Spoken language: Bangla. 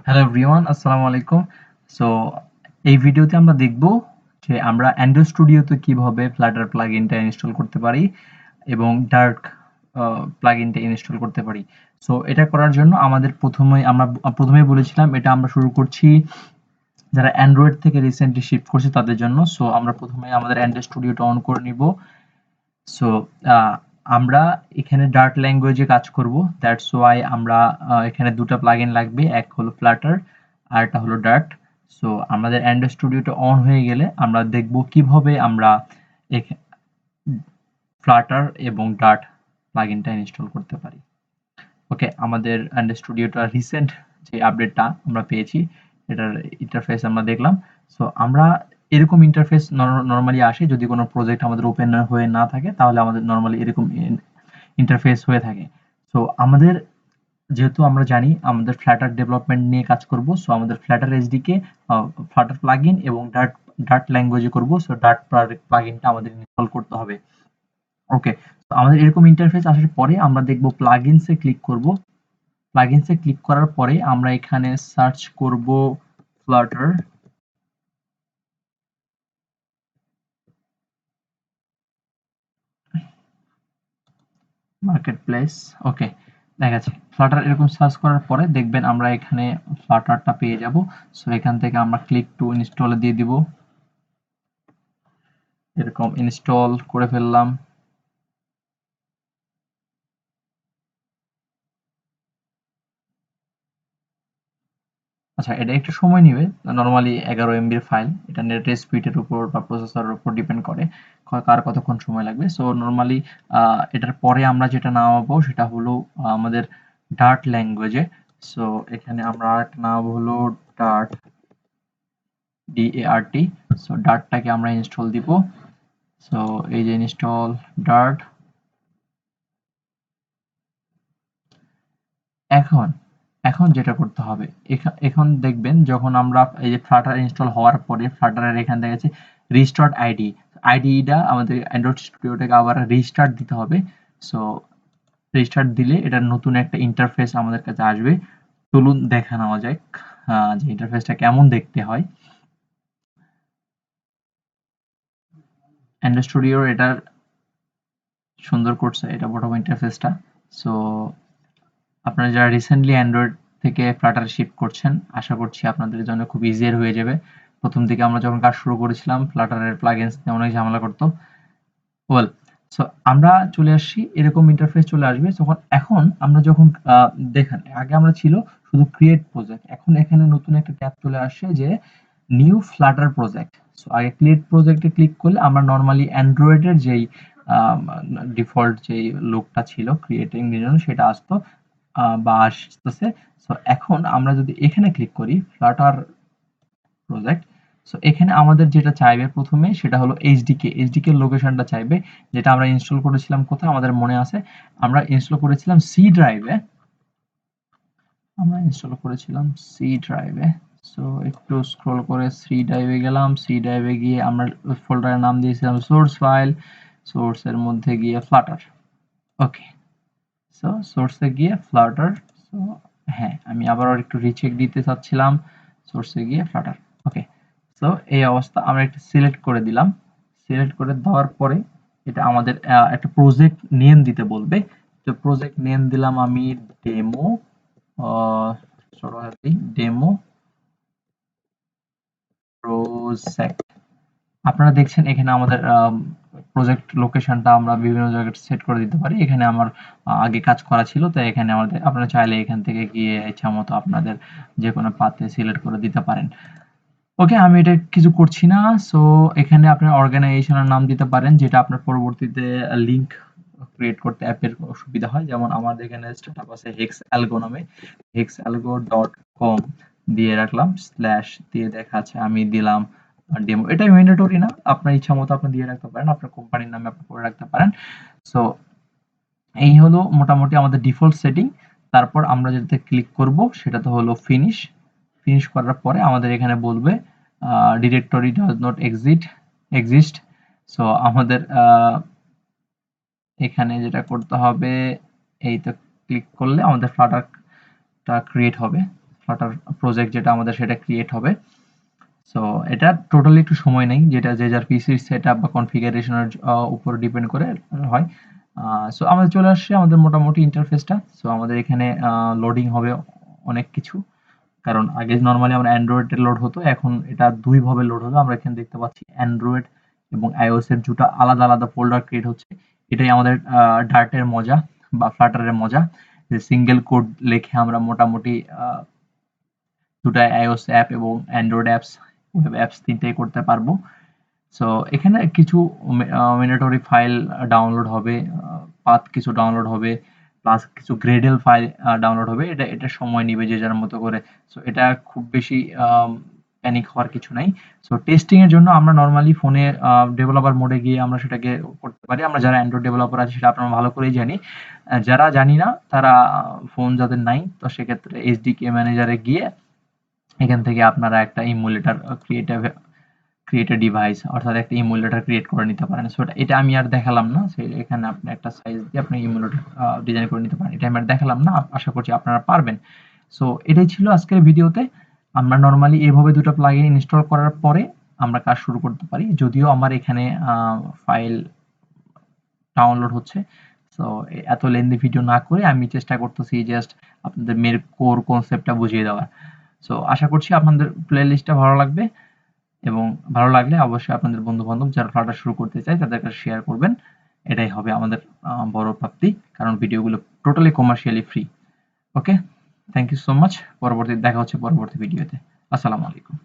হ্যালো এভরিওয়ান, আসসালামু আলাইকুম। সো এই ভিডিওতে আমরা দেখব যে আমরা অ্যান্ড্রয়েড স্টুডিওতে কিভাবে ফ্লাটার প্লাগইনটা ইনস্টল করতে পারি এবং ডার্ক প্লাগইনটা ইনস্টল করতে পারি। সো এটা করার জন্য আমাদের প্রথমেই বলেছিলাম এটা আমরা শুরু করছি যারা অ্যান্ড্রয়েড থেকে রিসেন্টলি শিফট করছে তাদের জন্য। সো আমরা প্রথমে আমাদের অ্যান্ড্রয়েড স্টুডিওটা অন করে নিব। সো আমরা এখানে ডার্ট ল্যাঙ্গুয়েজে কাজ করব, দ্যাটস ওয়াই আমরা এখানে দুটো প্লাগইন লাগবে, এক হলো ফ্লাটার আর একটা হলো ডার্ট। সো আমাদের অ্যান্ড্রয়েড স্টুডিওটা অন হয়ে গেলে আমরা দেখব কিভাবে আমরা ফ্লাটার এবং ডার্ট প্লাগইনটা ইনস্টল করতে পারি। ওকে, আমাদের অ্যান্ড্রয়েড স্টুডিওটা রিসেন্ট যে আপডেটটা আমরা পেয়েছি এটার ইন্টারফেস আমরা দেখলাম। সো আমরা এরকম ইন্টারফেস নর্মালি আসে যদি কোনো প্রজেক্ট আমাদের ওপেন হয়ে না থাকে, তাহলে আমাদের নর্মালি এরকম ইন্টারফেস হয়ে থাকে। সো আমাদের যেহেতু আমরা জানি আমাদের ফ্লাটার ডেভেলপমেন্ট নিয়ে কাজ করব, সো আমাদের ফ্লাটার এসডিকে ফ্লাটার প্লাগইন এবং ডার্ট ডার্ট ল্যাঙ্গুয়েজে করব। সো ডার্ট প্লাগইনটা আমাদের ইনস্টল করতে হবে। ওকে, তো আমাদের এরকম ইন্টারফেস আসার পরে আমরা দেখব প্লাগইনসে ক্লিক করব। প্লাগইনসে ক্লিক করার পরে আমরা এখানে সার্চ করব ফ্লাটার মার্কেটপ্লেস। ওকে, দেখা যাচ্ছে ফ্লাটার এরকম সার্চ করার পরে দেখবেন আমরা এখানে ফ্লাটারটা পেয়ে যাব। সো এখান থেকে আমরা ক্লিক টু ইনস্টলে দিয়ে দিব। এরকম ইনস্টল করে ফেললাম। আচ্ছা, এটা একটু সময় নিবে। নরমালি 11 এমবির ফাইল। এটা নেটের স্পিডের উপর বা প্রসেসরের উপর ডিপেন্ড করে কার কতক্ষণ সময় লাগবে। সো নরমালি এটার পরে আমরা যেটা নামাবো সেটা হলো আমাদের ডার্ট ল্যাঙ্গুয়েজে। সো এখানে আমরা একটা নামাবো হলো ডার্ট, DART। সো ডার্টটাকে আমরা ইনস্টল দিব। সো এই যে ইনস্টল ডার্ট। এখন এখন যেটা করতে হবে, এখন দেখবেন যখন আমরা এই যে ফ্লাটার ইনস্টল হওয়ার পরে ফ্লাটারের এখান থেকে আছে রিস্টার্ট আইডি। আইডিটা আমাদের অ্যান্ড্রয়েড স্টুডিওটাকে আবার রিস্টার্ট দিতে হবে। সো রিস্টার্ট দিলে এটার নতুন একটা ইন্টারফেস আমাদের কাছে আসবে। চলুন দেখা নেওয়া যাক যে ইন্টারফেসটা কেমন দেখতে হয়। অ্যান্ড্রয়েড স্টুডিওর এটার সুন্দর করছে এটা বটম ইন্টারফেসটা। সো আপনারা যারা রিসেন্টলি অ্যান্ড্রয়েড থেকে ফ্লাটার শিফট করছেন, আশা করছি আপনাদের জন্য খুব ইজিয়ার হয়ে যাবে। প্রথম দিকে আমরা যখন কাজ শুরু করেছিলাম ফ্লাটারের প্লাগইনস নিয়ে অনেক ঝামেলা করতো। ওয়েল, সো আমরা চলে আসছি, এরকম ইন্টারফেস চলে আসবে যখন এখন আমরা যখন দেখেন আগে আমরা ছিল শুধু ক্রিয়েট প্রজেক্ট, এখন এখানে নতুন একটা ট্যাব চলে আসছে যে নিউ ফ্লাটার প্রজেক্ট। সো আগে ক্রিয়েট প্রজেক্টে ক্লিক করলে আমরা নরমালি অ্যান্ড্রয়েডের যেই ডিফল্ট যেই লুকটা ছিল ক্রিয়েটিং এর জন্য সেটা আসতো বা আসতেছে। সো এখন আমরা যদি এখানে ক্লিক করি ফ্লাটার প্রজেক্ট, সো এখানে আমাদের যেটা চাইবে প্রথমে সেটা হলো এইচডিকে লোকেশনটা চাইবে, যেটা আমরা ইনস্টল করেছিলাম কোথায় আমাদের মনে আছে, আমরা ইনস্টল করেছিলাম সি ড্রাইভে। আমরা ইনস্টল করেছিলাম সি ড্রাইভে। সো একটু স্ক্রল করে সি ড্রাইভে গেলাম। সি ড্রাইভে গিয়ে আমরা ফোল্ডারের নাম দিয়েছিলাম সোর্স ফাইল। সোর্সের মধ্যে গিয়ে ফ্লাটার। ওকে, সো সোর্সে গিয়ে ফ্লাটার। সো হ্যাঁ, আমি আবার একটু রিচেক দিতে চাচ্ছিলাম। সোর্সে গিয়ে ফ্লাটার। ওকে, সো এই অবস্থা আমরা একটু সিলেক্ট করে দিলাম। সিলেক্ট করে দেওয়ার পরে এটা আমাদের একটা প্রজেক্ট নেম দিতে বলবে। তো প্রজেক্ট নেম দিলাম আমি ডেমো, ডেমো প্রজেক্ট। আপনারা দেখছেন এখানে আমাদের প্রজেক্ট লোকেশনটা আমরা বিভিন্ন জায়গায় সেট করে দিতে পারি। এখানে আমার আগে কাজ করা ছিল, তাই এখানে আমাদের আপনারা চাইলে এখান থেকে গিয়ে ইচ্ছা মতো আপনাদের যে কোনো পাথে সিলেক্ট করে দিতে পারেন। ওকে, আমি এটা কিছু করছি না। সো এখানে আপনার অর্গানাইজেশনের নাম দিতে পারেন, যেটা আপনার পরবর্তীতে লিঙ্ক ক্রিয়েট করতে অ্যাপের সুবিধা হয়। যেমন আমাদের এখানে স্টার্টআপ আছে হেক্স অ্যালগো নামে, hexalgo.com দিয়ে রাখলাম, স্ল্যাশ দিয়ে দেখাচ্ছে, আমি দিলাম ডেমো। এটা ম্যান্ডেটরি না, আপনার ইচ্ছা মতো আপনি দিয়ে রাখতে পারেন, আপনার কোম্পানির নামে আপনি করে রাখতে পারেন। সো এই হলো মোটামুটি আমাদের ডিফল্ট সেটিং। তারপর আমরা যেটাতে ক্লিক করব সেটা তো হলো ফিনিশ। ফিনিশ করার পরে আমাদের এখানে বলবে directory does not exist. So আমাদের এখানে যেটা করতে হবে, এই তো ক্লিক করলে আমাদের ফ্লাটারটা ক্রিয়েট হবে। ফ্লাটার প্রজেক্ট যেটা আমাদের সেটা ক্রিয়েট হবে। সো এটা টোটালি একটু সময় নেই, যেটা যে যার পিসির সেটআপ বা কনফিগারেশনের উপর ডিপেন্ড করে হয়। সো আমাদের চলে আসছে আমাদের মোটামুটি ইন্টারফেসটা। সো আমাদের এখানে লোডিং হবে অনেক কিছু, কারণ আগে নরমালি আমরা অ্যান্ড্রয়েডে লোড হতো, এখন এটা ২ ভাবে লোড হলো। আমরা এখানে দেখতে পাচ্ছি অ্যান্ড্রয়েড এবং iOS এর ২ টা আলাদা, আলাদা ফোল্ডার ক্রিয়েট হচ্ছে। এটাই আমাদের Dart এর মজা বা Flutter এর মজা। যে সিঙ্গেল কোড লিখে আমরা মোটামুটি ২ টা iOS অ্যাপ এবং অ্যান্ড্রয়েড অ্যাপস, ওয়েব অ্যাপস ৩ টাই করতে পারবো। সো এখানে কিছু ম্যান্ডেটরি ফাইল ডাউনলোড হবে, পাথ কিছু ডাউনলোড হবে, প্লাস কিছু গ্রেডেল ফাইল ডাউনলোড হবে। এটা সময় নিবে যে যার মতো করে। সো এটা খুব বেশি প্যানিক হওয়ার কিছু নাই। সো টেস্টিং এর জন্য আমরা নরমালি ফোনে ডেভেলপার মোডে গিয়ে আমরা সেটাকে করতে পারি। আমরা যারা অ্যান্ড্রয়েড ডেভেলপার আছি সেটা আপনারা ভালো করেই জানি। যারা জানি না তারা ফোন যাদের নাই, তো সেক্ষেত্রে এসডিকে ম্যানেজারে গিয়ে এখান থেকে আপনারা একটা ইমুলেটর ক্রিয়েট এ ডিভাইস, অর্থাৎ একটা ইমুলেটর ক্রিয়েট করে নিতে পারেন। সো এটা আমি আর দেখালাম না। সো এখানে আপনি একটা সাইজ দিয়ে আপনি ইমুলেটর ডিজাইন করে নিতে পারেন। এটা আমি আর দেখালাম না। আশা করছি আপনারা পারবেন। সো এটাই ছিল আজকের ভিডিওতে। আমরা নরমালি এভাবে ২ টা প্লাগইন ইনস্টল করার পরে আমরা কাজ শুরু করতে পারি। যদিও আমার এখানে ফাইল ডাউনলোড হচ্ছে। সো এত লেন্দি ভিডিও না করে আমি চেষ্টা করতেছি জাস্ট আপনাদের কোর কনসেপ্টটা বুঝিয়ে দেওয়ার। সো আশা করছি আপনাদের প্লেলিস্টটা ভালো লাগবে, এবং ভালো লাগলে অবশ্যই আপনাদের বন্ধু-বান্ধব যারা ফ্লাটার শুরু করতে চায় তাদের কাছে শেয়ার করবেন। এটাই হবে আমাদের বড় প্রাপ্তি। কারণ ভিডিওগুলো totally commercially free. Okay? Thank you so much. দেখা হচ্ছে পরবর্তী ভিডিওতে। আসসালামু আলাইকুম।